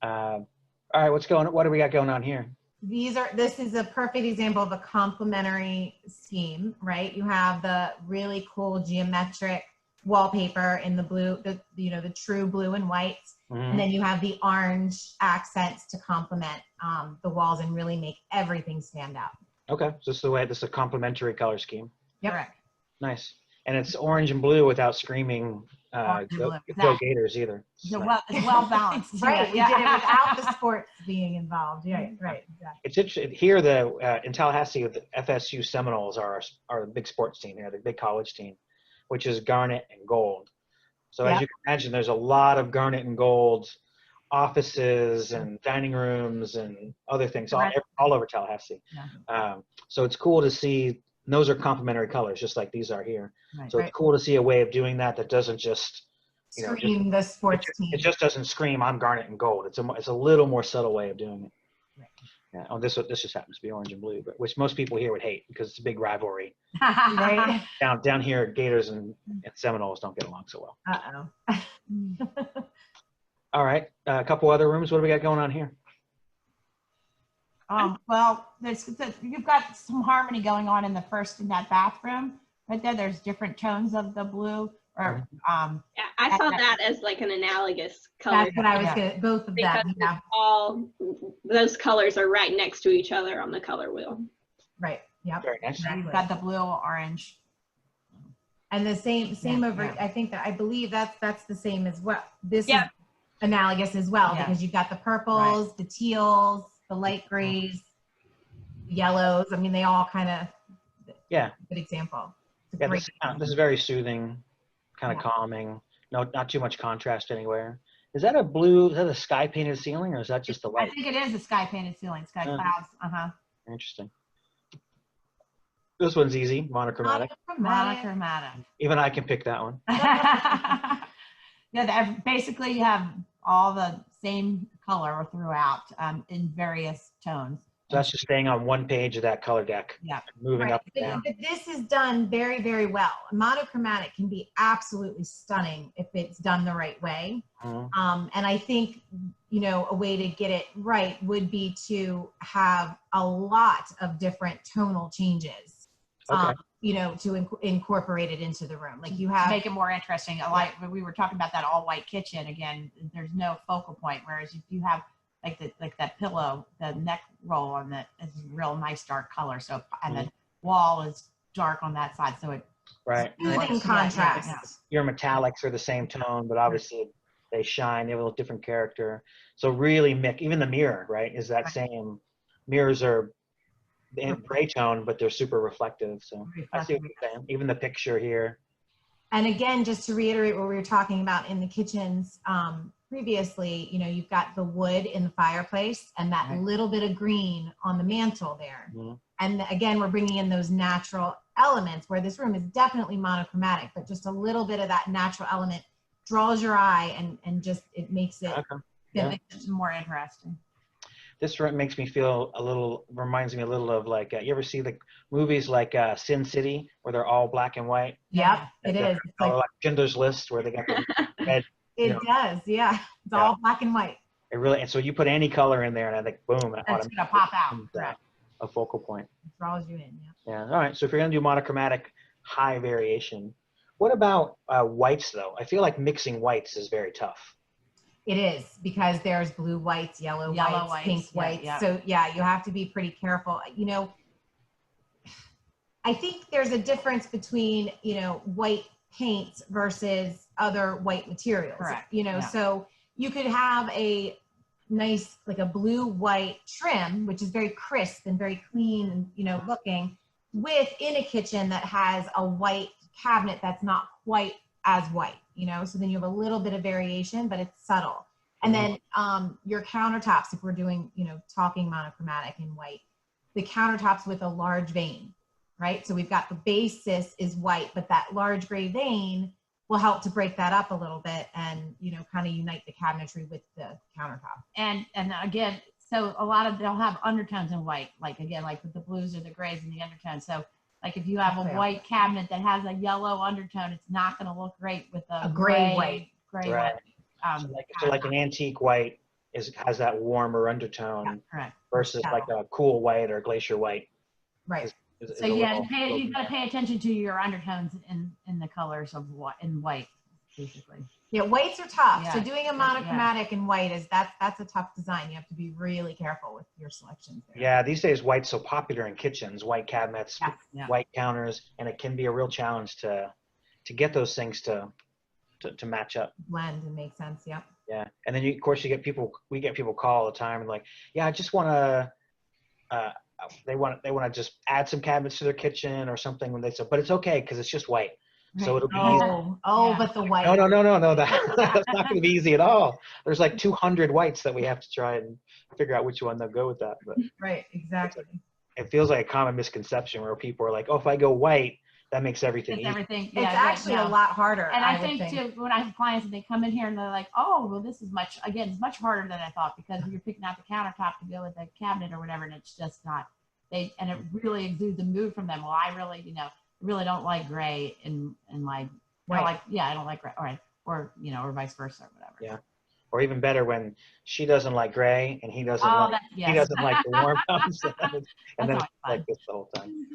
All right, what do we got going on here? This is a perfect example of a complementary scheme, right? You have the really cool geometric wallpaper in the blue, the true blue and white. And then you have the orange accents to complement the walls and really make everything stand out. Okay, so this is a complementary color scheme. Yep. Correct. Nice. And it's orange and blue without screaming go Gators either. It's well balanced. Right. We did it without the sports being involved. Right. Exactly. It's interesting here. In Tallahassee, the FSU Seminoles are a big sports team here, the big college team, which is garnet and gold. So as you can imagine, there's a lot of garnet and gold offices and dining rooms and other things all over Tallahassee. Yeah. So it's cool to see. Those are complementary colors, just like these are here. Right, so it's cool to see a way of doing that doesn't just scream the sports team. It just doesn't scream I'm garnet and gold. It's a little more subtle way of doing it. Right. Yeah. Oh, this just happens to be orange and blue, but which most people here would hate because it's a big rivalry. Right. Down here, Gators and Seminoles don't get along so well. All right, a couple other rooms. What do we got going on here? Well, you've got some harmony going on in that bathroom right there. There's different tones of the blue. Yeah, I saw that as like an analogous color. That's what I was gonna. Both of them. Yeah. All those colors are right next to each other on the color wheel. Right. Yep. Very nice. You've got the blue, orange, and the same over. Yeah. I believe that's the same as well. This is analogous as well because you've got the purples, the teals, the light grays, yellows. I mean, they all kind of. Yeah. Good example. This is very soothing, kind of calming. No, not too much contrast anywhere. Is that a sky painted ceiling or is that just the light? I think it is a sky painted ceiling, sky clouds. Interesting. This one's easy, monochromatic. Monochromatic. Even I can pick that one. Basically you have all the same color throughout in various tones. So that's just staying on one page of that color deck. Yeah. Moving up and down. But this is done very, very well. Monochromatic can be absolutely stunning if it's done the right way. And I think, a way to get it right would be to have a lot of different tonal changes. Okay. To incorporate it into the room. Like you have to make it more interesting. Like we were talking about that all white kitchen again, there's no focal point. Whereas if you have like that pillow, the neck roll on that is a real nice dark color. So and the wall is dark on that side. So it soothing contrast. Your metallics are the same tone, but obviously they shine. They have a little different character. So really even the mirror, right, is that same. Mirrors are in gray tone, but they're super reflective. So I see what you're saying. Even the picture here. And again, just to reiterate what we were talking about in the kitchens previously, you've got the wood in the fireplace and that little bit of green on the mantle there. And again, we're bringing in those natural elements where this room is definitely monochromatic, but just a little bit of that natural element draws your eye and just it makes it more interesting. This reminds me a little of like, you ever see the movies like Sin City where they're all black and white? Yep, it is. It's like Schindler's List where they got the red. It does, yeah. It's all black and white. It really, and so you put any color in there and I think, boom. It's going to pop out. A focal point. It draws you in, Yeah, all right. So if you're going to do monochromatic, high variation, what about whites though? I feel like mixing whites is very tough. It is because there's blue whites, yellow whites, pink whites. Yeah. So you have to be pretty careful. I think there's a difference between, white paints versus other white materials. Correct. So you could have a nice, like a blue-white trim, which is very crisp and very clean and, looking within a kitchen that has a white cabinet that's not quite as white. So then you have a little bit of variation, but it's subtle. And then your countertops, if we're doing, talking monochromatic in white, the countertops with a large vein, right? So we've got the basis is white, but that large gray vein will help to break that up a little bit and, kind of unite the cabinetry with the countertop. And again, so a lot of, they'll have undertones in white, like with the blues or the grays and the undertones. So like if you have a white cabinet that has a yellow undertone, it's not going to look great with a gray white. Right. So like an antique white, has that warmer undertone Correct. versus like a cool white or glacier white. Right. Is So a yeah, little- you got to pay attention to your undertones in the colors of white, basically. Yeah, whites are tough. So Yeah, doing a monochromatic in white that's a tough design. You have to be really careful with your selections there. Yeah, these days white's so popular in kitchens, white cabinets, Yeah. white counters, and it can be a real challenge to get those things to match up. Blend and make sense. Yep. Yeah, and then of course we get people call all the time and like, yeah, I just want to. They want to just add some cabinets to their kitchen or something when they say, but it's okay because it's just white, so it'll be easy. Oh, but the white. No, that's not going to be easy at all. There's like 200 whites that we have to try and figure out which one they'll go with that. But Right, exactly. it feels like a common misconception where people are like, oh, if I go white, that makes everything easy. Everything. It's actually a lot harder. And I think too, when I have clients and they come in here and they're like, oh, well, this is it's much harder than I thought because you're picking out the countertop to go with the cabinet or whatever, and it's just not. And it really exudes a mood from them. Well, I really don't like gray in my, Right. I don't like gray, or vice versa or whatever. Yeah. Or even better when she doesn't like gray and he doesn't Oh, like yes. he doesn't like the warm tones, and then always it's like fun. this the whole time.